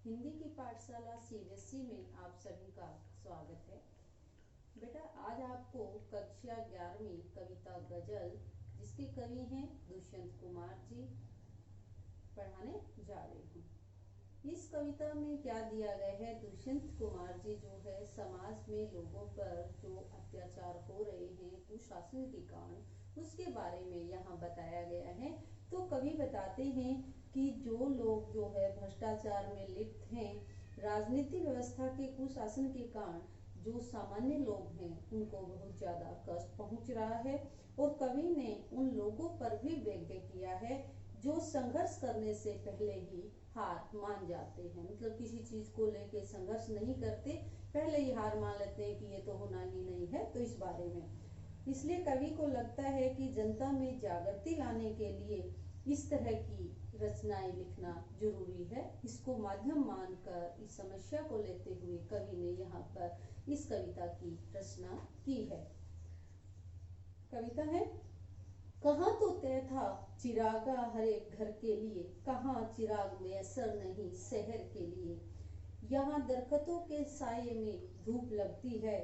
हिंदी की पाठशाला सीबीएसई में आप सभी का स्वागत है। बेटा आज आपको कक्षा 11वीं कविता गजल जिसके कवि हैं दुष्यंत कुमार जी पढ़ाने जा रही हूँ। इस कविता में क्या दिया गया है, दुष्यंत कुमार जी जो है समाज में लोगों पर जो अत्याचार हो रहे हैं, कुशासन के कारण उसके बारे में यहाँ बताया गया है। तो कवि बताते हैं कि जो लोग जो है भ्रष्टाचार में लिप्त हैं, राजनीतिक व्यवस्था के कुशासन के कारण जो सामान्य लोग हैं उनको बहुत ज्यादा कष्ट पहुंच रहा है। और कवि ने उन लोगों पर भी व्यंग्य किया है जो संघर्ष करने से पहले ही हार मान जाते हैं, मतलब किसी चीज को लेके संघर्ष नहीं करते, पहले ही हार मान लेते हैं कि ये तो होना ही नहीं है। तो इस बारे में इसलिए कवि को लगता है कि जनता में जागृति लाने के लिए इस तरह की रचनाएं लिखना जरूरी है। इसको माध्यम मानकर इस समस्या को लेते हुए कवि ने यहाँ पर इस कविता की रचना की है। कविता है, कहाँ तो तय था चिरागा हर एक घर के लिए, कहाँ चिराग मैसर नहीं शहर के लिए। यहाँ दरख्तों के साये में धूप लगती है,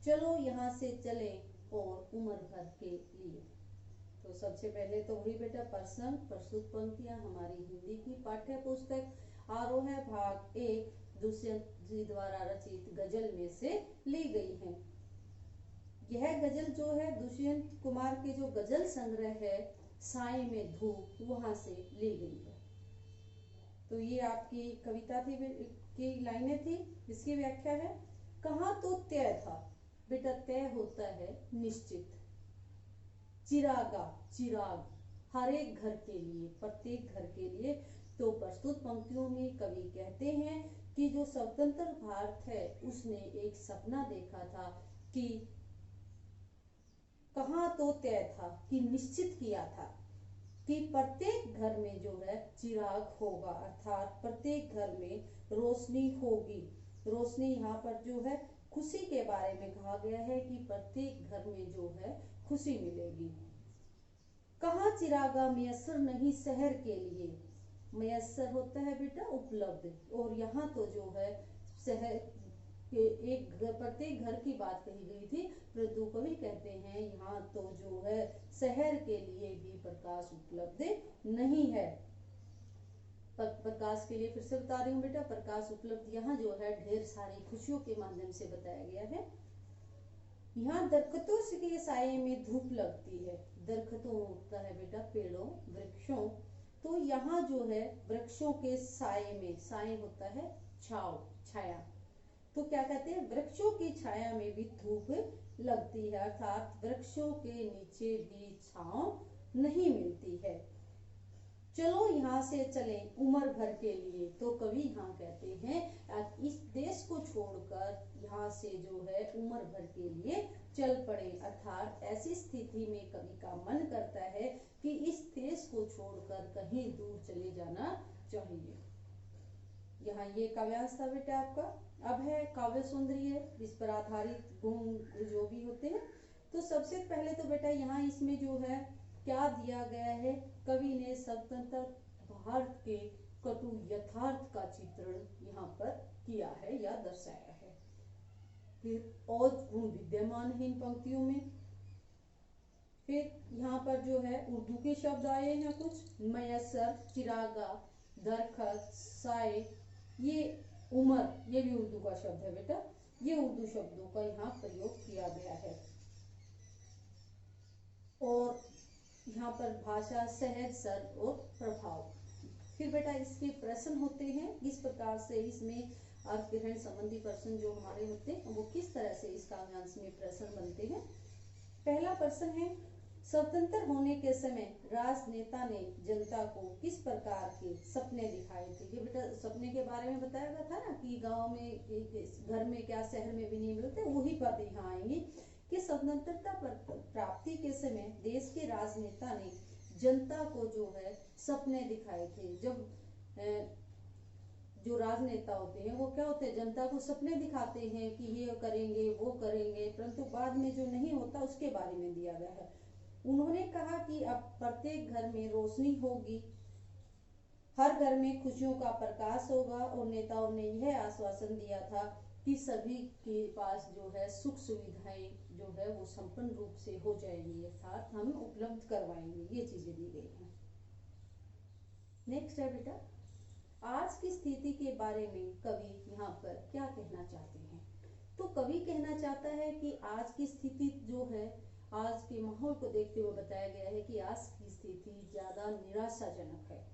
चलो यहाँ से चले और उम्र भर के लिए। तो सबसे पहले तो वही बेटा प्रसंग प्रस्तुत पंक्तियां हमारी हिंदी की पाठ्य पुस्तक आरोह भाग 1 दुष्यंत जी द्वारा रचित गजल में से ली गई है। यह गजल जो है दुष्यंत कुमार के जो गजल संग्रह है साए में धूप, वहां से ली गई है। तो ये आपकी कविता थी की लाइनें थी। इसकी व्याख्या है, कहाँ तो तय था, बेटा तय होता है निश्चित। चिरागा चिराग हर एक घर के लिए, प्रत्येक घर के लिए। तो प्रस्तुत पंक्तियों में कवि कहते हैं कि जो स्वतंत्र भारत है उसने एक सपना देखा था कि कहाँ तो तय था कि निश्चित किया था कि प्रत्येक घर में जो है चिराग होगा, अर्थात प्रत्येक घर में रोशनी होगी। रोशनी यहाँ पर जो है खुशी के बारे में कहा गया है कि प्रत्येक घर में जो है खुशी मिलेगी। कहाँ चिरागा मैसर नहीं शहर के लिए, मैसर होता है बेटा उपलब्ध, और यहाँ तो जो है शहर के एक प्रत्येक घर की बात कही गई थी, परंतु कवि कहते हैं यहाँ तो जो है शहर के लिए भी प्रकाश उपलब्ध नहीं है। प्रकाश के लिए फिर से बता रही हूँ बेटा, प्रकाश उपलब्ध यहाँ जो है ढेर सारी खुशियों के माध्यम से बताया गया है। यहाँ दरख्तों के साये में धूप लगती है, दरख्तों होता है बेटा पेड़ों वृक्षों, तो यहाँ जो है वृक्षों के साये में, साये होता है छाव छाया, तो क्या कहते हैं वृक्षों की छाया में भी धूप लगती है, अर्थात वृक्षों के नीचे भी छांव नहीं मिलती है। चलो यहाँ से चले उम्र भर के लिए, तो कवि यहाँ कहते हैं इस देश को छोड़कर यहाँ से जो है उम्र भर के लिए चल पड़े, अर्थात ऐसी स्थिति में कवि का मन करता है कि इस देश को छोड़कर कहीं दूर चले जाना चाहिए। यहाँ ये काव्यांश था बेटा आपका। अब है काव्य सौंदर्य, इस पर आधारित गुण जो भी होते हैं। तो सबसे पहले तो बेटा यहाँ इसमें जो है क्या दिया गया है, कवि ने स्वतंत्र भारत के कटु यथार्थ का चित्रण यहाँ पर किया है या दर्शाया है। फिर और गुण विद्यमान है इन पंक्तियों में। फिर यहाँ पर जो है उर्दू के शब्द आए हैं कुछ, मैसर, चिरागा, दरखत, साए, ये उमर, ये भी उर्दू का शब्द है बेटा, ये उर्दू शब्दों का यहाँ प्रयोग किया गया है। और यहाँ पर भाषा सहज सरल और प्रभाव। फिर बेटा इसके प्रश्न होते हैं, इस प्रकार से इसमें अर्थ ग्रहण संबंधी प्रश्न जो हमारे होते हैं वो किस तरह से इस काव्यांश में प्रश्न बनते हैं। पहला प्रश्न है, स्वतंत्र होने के समय राजनेता ने जनता को किस प्रकार के सपने दिखाए थे। ये बेटा सपने के बारे में बताया गया था ना कि गांव में घर में क्या शहर में भी नहीं मिलते, वही बातें यहाँ आएंगी कि स्वतंत्रता प्राप्ति के समय देश के राजनेता ने जनता को जो है सपने दिखाए थे। जब जो राजनेता होते हैं वो क्या होते हैं, जनता को सपने दिखाते हैं कि ये करेंगे वो करेंगे, परंतु बाद में जो नहीं होता उसके बारे में दिया गया है। उन्होंने कहा कि अब प्रत्येक घर में रोशनी होगी, हर घर में खुशियों का प्रकाश होगा और नेताओं ने यह आश्वासन दिया था कि सभी के पास जो है सुख सुविधाएं जो है वो संपूर्ण रूप से हो जाएंगी, अर्थात हम उपलब्ध करवाएंगे, ये चीजें दी गई हैं। नेक्स्ट है बेटा, आज की स्थिति के बारे में कवि यहाँ पर क्या कहना चाहते हैं। तो कवि कहना चाहता है कि आज की स्थिति जो है, आज के माहौल को देखते हुए बताया गया है कि आज की स्थिति ज्यादा निराशाजनक है।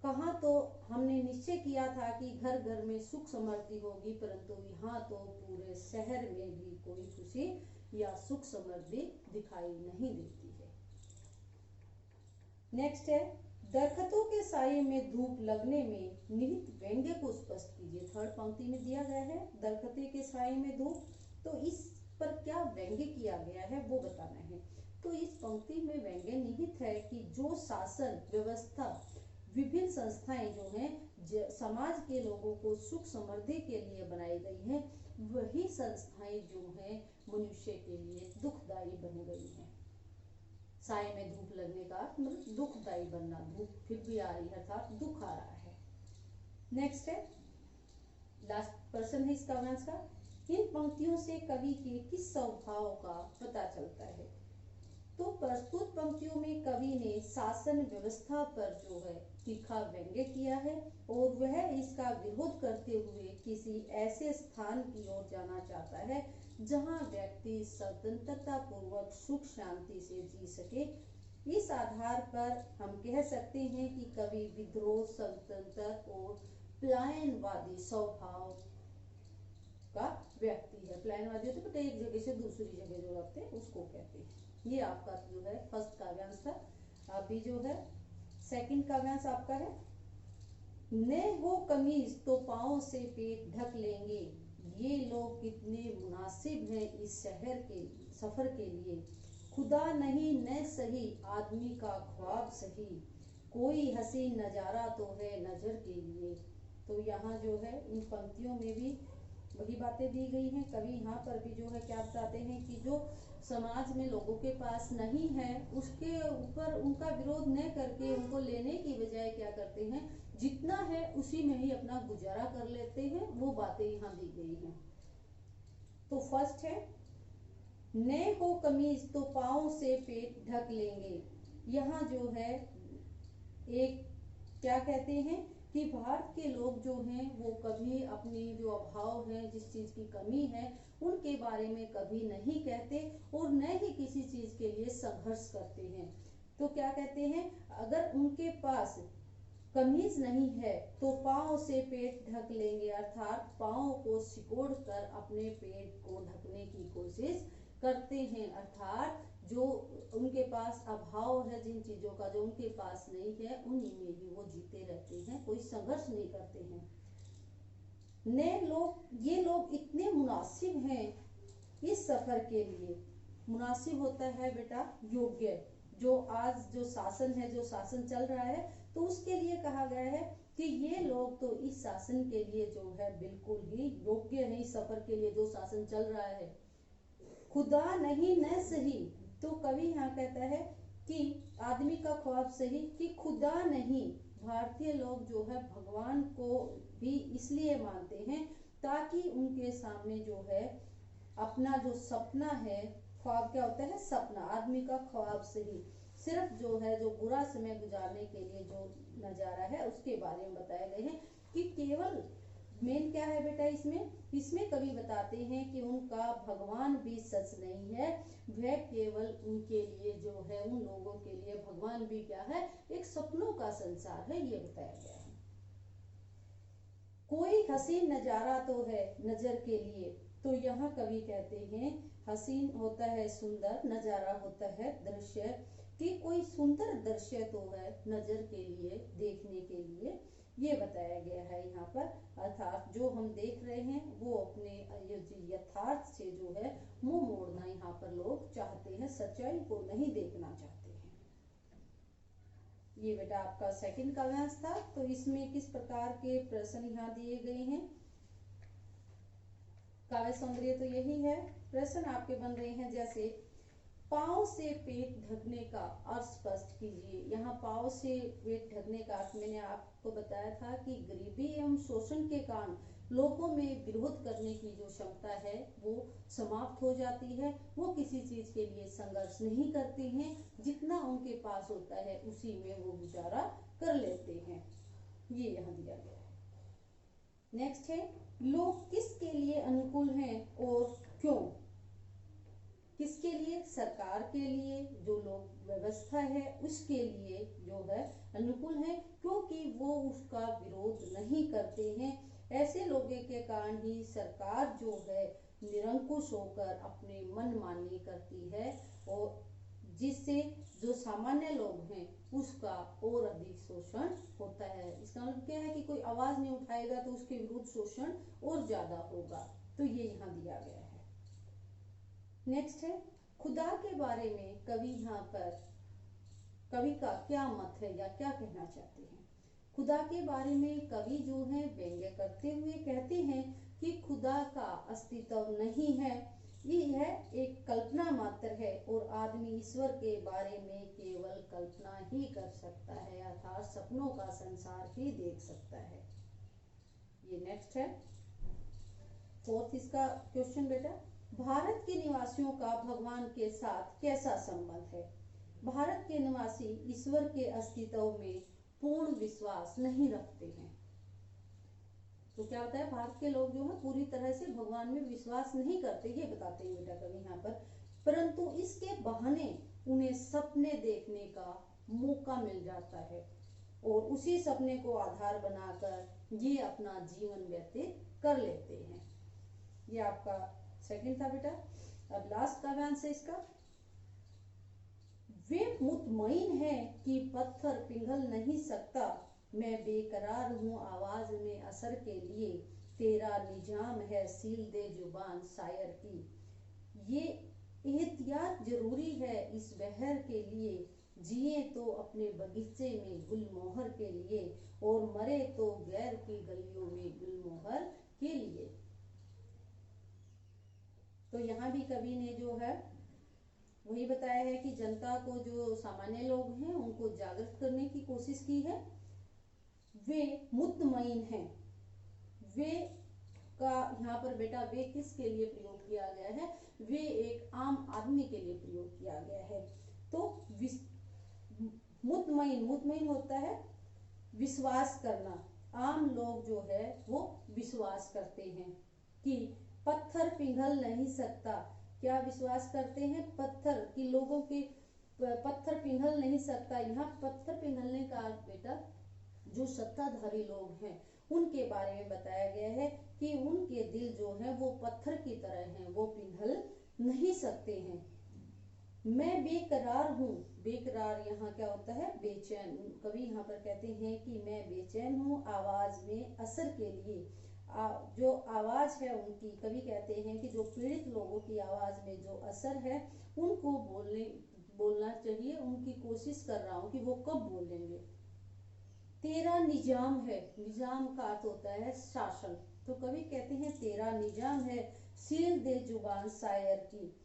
कहाँ तो हमने निश्चय किया था कि घर घर में सुख समृद्धि होगी, परंतु यहाँ तो पूरे शहर में भी कोई खुशी या सुख समृद्धि दिखाई नहीं देती है। नेक्स्ट है, दरख्तों के साये में धूप लगने में निहित व्यंग्य को स्पष्ट कीजिए। थर्ड पंक्ति में दिया गया है दरख्ते के साये में धूप, तो इस पर क्या व्यंग्य किया गया है वो बताना है। तो इस पंक्ति में व्यंग्य निहित है कि जो शासन व्यवस्था विभिन्न संस्थाएं जो हैं समाज के लोगों को सुख समृद्धि के लिए बनाई गई हैं, वही संस्थाएं जो हैं मनुष्य के लिए दुखदायी बन गई हैं। साए में धूप लगने का मतलब दुखदायी बनना, धूप फिर भी आ रही है अर्थात दुख आ रहा है। नेक्स्ट है, लास्ट पर्सन है इस काव्यांश का। इन पंक्तियों से कवि के किस स्वभाव का पता चलता है। तो प्रस्तुत पंक्तियों में कवि ने शासन व्यवस्था पर जो है तीखा व्यंग्य किया है और वह इसका विरोध करते हुए किसी ऐसे स्थान की ओर जाना चाहता है जहां व्यक्ति स्वतंत्रता पूर्वक सुख शांति से जी सके। इस आधार पर हम कह सकते हैं कि कवि विद्रोह, स्वतंत्रता और पलायनवादी स्वभाव का व्यक्ति है। पलायनवादी होते हैं एक जगह से दूसरी जगह जो रखते हैं उसको कहते हैं। ये आपका जो है फर्स्ट काव्यांश था। अभी जो है सेकंड काव्यांश आपका है, ने हो कमीज तो पाँव से पेट ढक लेंगे, ये लोग कितने मुनासिब हैं इस शहर के सफर के लिए, खुदा नहीं न सही आदमी का ख्वाब सही, कोई हसीन नजारा तो है नजर के लिए। तो यहाँ जो है इन पंक्तियों में भी वही बातें दी गई हैं। कवि यहाँ पर भी जो है क्या बताते हैं कि जो समाज में लोगों के पास नहीं है उसके ऊपर उनका विरोध न करके उनको लेने की बजाय क्या करते हैं, जितना है उसी में ही अपना गुजारा कर लेते हैं, वो बातें यहाँ दी गई हैं। तो फर्स्ट है, ने हो कमीज तो पाँव से पेट ढक लेंगे। यहाँ जो है एक क्या कहते हैं कि भारत के लोग जो हैं वो कभी अपनी जो अभाव है, जिस चीज की कमी है उनके बारे में कभी नहीं कहते और न ही किसी चीज के लिए संघर्ष करते हैं। तो क्या कहते हैं, अगर उनके पास कमीज नहीं है तो पाँव से पेट ढक लेंगे, अर्थात पाँव को सिकोड़ कर अपने पेट को ढकने की कोशिश करते हैं। अर्थात जो उनके पास अभाव है, जिन चीजों का जो उनके पास नहीं है उन्हीं में ही वो जीते रहते हैं, कोई संघर्ष नहीं करते हैं। ये लोग इतने मुनासिब हैं इस सफर के लिए। मुनासिब होता है बेटा योग्य, जो आज जो शासन है, जो शासन चल रहा है तो उसके लिए कहा गया है कि ये लोग तो इस शासन के लिए जो है बिल्कुल ही योग्य है, इस सफर के लिए जो शासन चल रहा है। खुदा नहीं न सही, तो कवि यहाँ कहता है कि आदमी का ख्वाब सही कि खुदा नहीं। भारतीय लोग जो है भगवान को भी इसलिए मानते हैं ताकि उनके सामने जो है अपना जो सपना है, ख्वाब क्या होता है, सपना, आदमी का ख्वाब सही, सिर्फ जो है जो बुरा समय गुजारने के लिए जो नजारा है उसके बारे में बताए गए हैं कि केवल मेन क्या है बेटा इसमें कवि बताते हैं कि उनका भगवान भी सच नहीं है, वह केवल उनके लिए जो है उन लोगों के लिए भगवान भी क्या है, एक सपनों का संसार है, ये बताया गया है। कोई हसीन नजारा तो है नजर के लिए, तो यहाँ कवि कहते हैं हसीन होता है सुंदर, नजारा होता है दृश्य, कि कोई सुंदर दृश्य तो है नजर के लिए, देखने के लिए, ये बताया गया है यहाँ पर। अर्थात जो हम देख रहे हैं वो अपने यथार्थ से जो है मुंह मोड़ना यहाँ पर लोग चाहते हैं, सच्चाई को नहीं देखना चाहते हैं। ये बेटा आपका सेकंड काव्यांश था। तो इसमें किस प्रकार के प्रश्न यहाँ दिए गए हैं, काव्य सौंदर्य तो यही है। प्रश्न आपके बन रहे हैं जैसे पाँव से पेट ढकने का अर्थ स्पष्ट कीजिए। यहाँ पाँव से पेट ढकने का अर्थ मैंने आपको बताया था कि गरीबी एवं शोषण के कारण लोगों में विरोध करने की जो क्षमता है वो समाप्त हो जाती है। वो किसी चीज के लिए संघर्ष नहीं करते हैं, जितना उनके पास होता है उसी में वो गुजारा कर लेते हैं। ये यहाँ दिया गया है। नेक्स्ट है, लोग किसके लिए अनुकूल हैं और क्यों? किसके लिए? सरकार के लिए, जो लोग व्यवस्था है उसके लिए जो है अनुकूल है, क्योंकि वो उसका विरोध नहीं करते हैं। ऐसे लोगों के कारण ही सरकार जो है निरंकुश होकर अपने मनमानी करती है और जिससे जो सामान्य लोग हैं उसका और अधिक शोषण होता है। इसका मतलब क्या है कि कोई आवाज नहीं उठाएगा तो उसके विरुद्ध शोषण और ज्यादा होगा। तो ये यहाँ दिया गया है। नेक्स्ट है, खुदा के बारे में कवि का क्या मत है या क्या कहना चाहते हैं? खुदा के बारे में कवि जो है व्यंग्य करते हुए कहते हैं कि खुदा का अस्तित्व नहीं है, यह एक कल्पना मात्र है और आदमी ईश्वर के बारे में केवल कल्पना ही कर सकता है, अर्थात सपनों का संसार ही देख सकता है। ये नेक्स्ट है, फोर्थ इसका क्वेश्चन बेटा, भारत के निवासियों का भगवान के साथ कैसा संबंध है? भारत के निवासी ईश्वर के अस्तित्व में पूर्ण विश्वास नहीं रखते हैं। तो क्या होता है, भारत के लोग जो है पूरी तरह से भगवान में विश्वास नहीं करते, ये बताते हैं बेटा कवि यहाँ पर, परंतु इसके बहाने उन्हें सपने देखने का मौका मिल जाता है और उसी सपने को आधार बनाकर ये अपना जीवन व्यतीत कर लेते हैं। ये आपका सेकंड था बेटा। अब लास्ट का आंसर इसका, वे मुतमईन है कि पत्थर पिघल नहीं सकता, मैं बेकरार हूँ आवाज में असर के लिए, तेरा निजाम है सील दे जुबान शायर की। ये एहतियात जरूरी है इस बहर के लिए, जिए तो अपने बगीचे में गुलमोहर के लिए और मरे तो गैर की गलियों में गुलमोहर के लिए। तो यहाँ भी कवि ने जो है वही बताया है कि जनता को, जो सामान्य लोग हैं उनको जागृत करने की कोशिश की है। वे मुतमईन हैं, वे का यहाँ पर बेटा वे किसके लिए प्रयोग किया गया है? वे एक आम आदमी के लिए प्रयोग किया गया है। तो मुतमईन होता है विश्वास करना। आम लोग जो है वो विश्वास करते हैं कि पत्थर पिघल नहीं सकता। क्या विश्वास करते हैं? पत्थर की, लोगों के पत्थर पिघल नहीं सकता। यहाँ पत्थर पिघलने का अर्थ बेटा जो सत्ताधारी लोग हैं उनके बारे में बताया गया है कि उनके दिल जो है वो पत्थर की तरह हैं, वो पिघल नहीं सकते हैं। मैं बेकरार हूँ, बेकरार यहाँ क्या होता है? बेचैन। कवि यहाँ पर कहते हैं कि मैं बेचैन हूँ आवाज में असर के लिए। जो आवाज है उनकी, कवि कहते हैं कि जो पीड़ित लोगों की आवाज में जो असर है उनको बोलना चाहिए, उनकी कोशिश कर रहा हूँ कि वो कब बोलेंगे। तेरा निजाम है, निजाम का अर्थ होता है शासन। तो कवि कहते हैं तेरा निजाम है सील दे जुबान शायर की।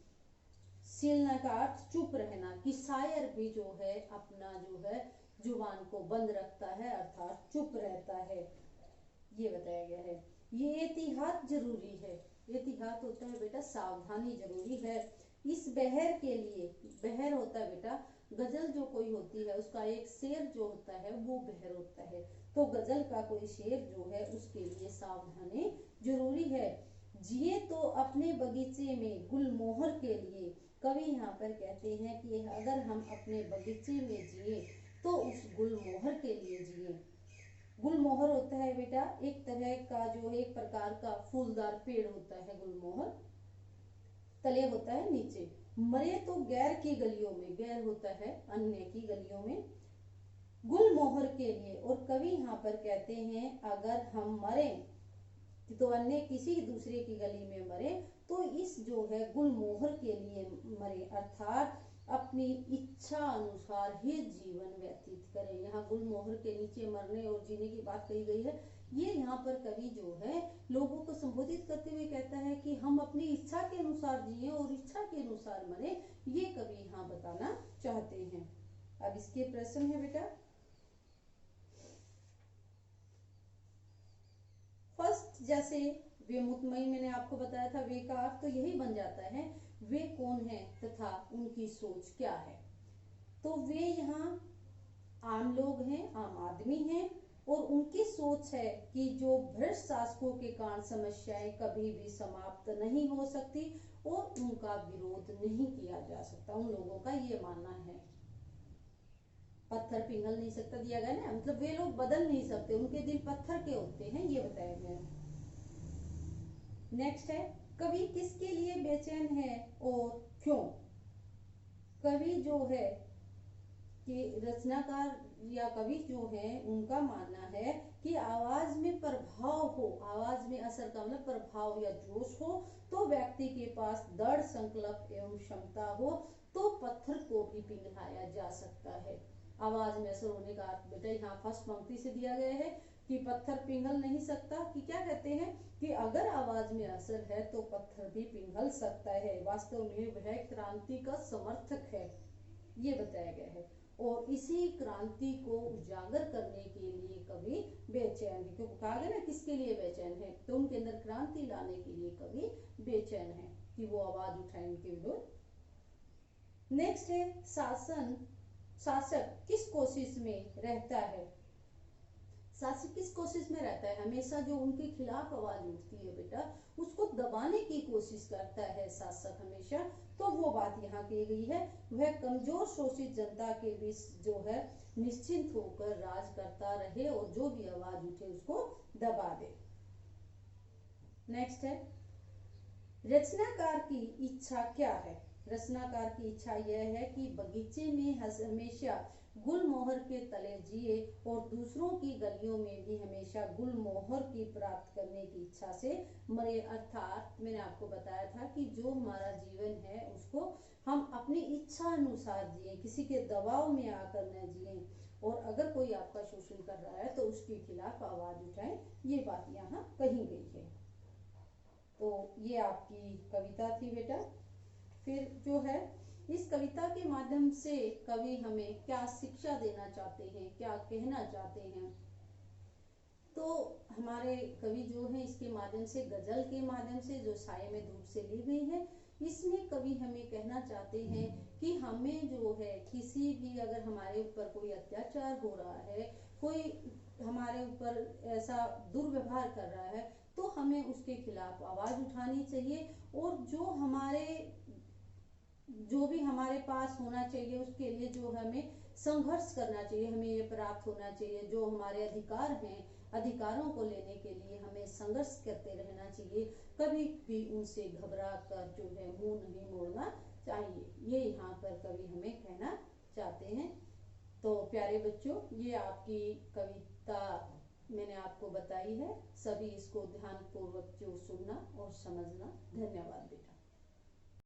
सीलना का अर्थ चुप रहना, कि शायर भी जो है अपना जो है जुबान को बंद रखता है, अर्थात चुप रहता है, ये बताया गया है। ये एहतियात जरूरी है, एहतियात होता है बेटा सावधानी जरूरी है इस बहर के लिए। बहर होता है बेटा गजल जो कोई होती है उसका एक शेर जो होता है वो बहर होता है। तो गजल का कोई शेर जो है उसके लिए सावधानी जरूरी है। जिए तो अपने बगीचे में गुलमोहर के लिए। कवि यहाँ पर कहते हैं कि अगर हम अपने बगीचे में जिए तो उस गुलमोहर के लिए जिए। गुलमोहर होता है बेटा एक तरह का जो एक प्रकार का फूलदार पेड़ होता है, गुलमोहर तले होता है नीचे। मरे तो गैर की गलियों में, गैर होता है अन्य की गलियों में, गुलमोहर के लिए। और कवि यहाँ पर कहते हैं अगर हम मरे तो अन्य किसी दूसरे की गली में मरे तो इस जो है गुलमोहर के लिए मरे, अर्थात अपनी इच्छा अनुसार ही जीवन व्यतीत करें। यहाँ गुलमोहर के नीचे मरने और जीने की बात कही गई है ये यहाँ पर कवि जो है लोगों को संबोधित करते हुए कहता है कि हम अपनी इच्छा के अनुसार जिए और इच्छा के अनुसार मरे, ये कवि यहाँ बताना चाहते हैं। अब इसके प्रश्न है बेटा। फर्स्ट, जैसे वे मुतमई मैंने आपको बताया था, वे का अर्थ तो यही बन जाता है वे कौन है तथा उनकी सोच क्या है। तो वे यहाँ आम लोग हैं, आम आदमी हैं, और उनकी सोच है कि जो भ्रष्ट शासकों के कारण समस्याएं कभी भी समाप्त नहीं हो सकती और उनका विरोध नहीं किया जा सकता। उन लोगों का ये मानना है। पत्थर पिघल नहीं सकता दिया गया ना, मतलब वे लोग बदल नहीं सकते, उनके दिल पत्थर के होते हैं, ये बताया गया। नेक्स्ट है, कवि किसके लिए बेचैन है और क्यों। कवि जो है कि रचनाकार या कवि जो है उनका मानना है कि आवाज में प्रभाव हो, आवाज में असर का मतलब प्रभाव या जोश हो, तो व्यक्ति के पास दृढ़ संकल्प एवं क्षमता हो तो पत्थर को भी पिघलाया जा सकता है। आवाज में असर होने का अर्थ बेटा यहाँ फर्स्ट पंक्ति से दिया गया है कि पत्थर पिघल नहीं सकता, कि क्या कहते हैं कि अगर आवाज में असर है तो पत्थर भी पिघल सकता है। वास्तव में वह क्रांति का समर्थक है, ये बताया गया है। और इसी क्रांति को उजागर करने के लिए कवि बेचैन है, क्योंकि कहा गया ना किसके लिए बेचैन है, तो उनके अंदर क्रांति लाने के लिए कवि बेचैन है कि वो आवाज उठाए उनके विरुद्ध। नेक्स्ट है, शासक किस कोशिश में रहता है। शासक किस कोशिश में रहता है, हमेशा जो उनके खिलाफ आवाज उठती है बेटा उसको दबाने की कोशिश करता है शासक हमेशा। तो वो बात यहाँ की गई है, वह कमजोर शोषित जनता के बीच जो है निश्चिंत होकर राज करता रहे और जो भी आवाज उठे उसको दबा दे। नेक्स्ट है, रचनाकार की इच्छा क्या है। रचनाकार की इच्छा यह है कि बगीचे में हमेशा गुलमोहर के तले जिए और दूसरों की गलियों में भी हमेशा गुलमोहर की प्राप्त करने की इच्छा से मरे। अर्थात मैंने आपको बताया था कि जो हमारा जीवन है उसको हम अपनी इच्छा अनुसार जिए, किसी के दबाव में आकर न जिए, और अगर कोई आपका शोषण कर रहा है तो उसके खिलाफ आवाज उठाएं, ये बात यहाँ कही गई है। तो ये आपकी कविता थी बेटा। फिर जो है इस कविता के माध्यम से कवि हमें क्या शिक्षा देना चाहते हैं, क्या कहना चाहते हैं। तो हमारे कवि जो है इसके माध्यम से, गजल के माध्यम से जो साये में धूप से ली गई है, इसमें कवि हमें कहना चाहते हैं कि हमें जो है किसी भी अगर हमारे ऊपर कोई अत्याचार हो रहा है, कोई हमारे ऊपर ऐसा दुर्व्यवहार कर रहा है, तो हमें उसके खिलाफ आवाज उठानी चाहिए और जो भी हमारे पास होना चाहिए उसके लिए जो हमें संघर्ष करना चाहिए, हमें ये प्राप्त होना चाहिए। जो हमारे अधिकार हैं, अधिकारों को लेने के लिए हमें संघर्ष करते रहना चाहिए, कभी भी उनसे घबरा कर जो है मुंह नहीं मोड़ना चाहिए, ये यहाँ पर कवि हमें कहना चाहते हैं। तो प्यारे बच्चों, ये आपकी कविता मैंने आपको बताई है, सभी इसको ध्यान पूर्वक जो सुनना और समझना। धन्यवाद बेटा।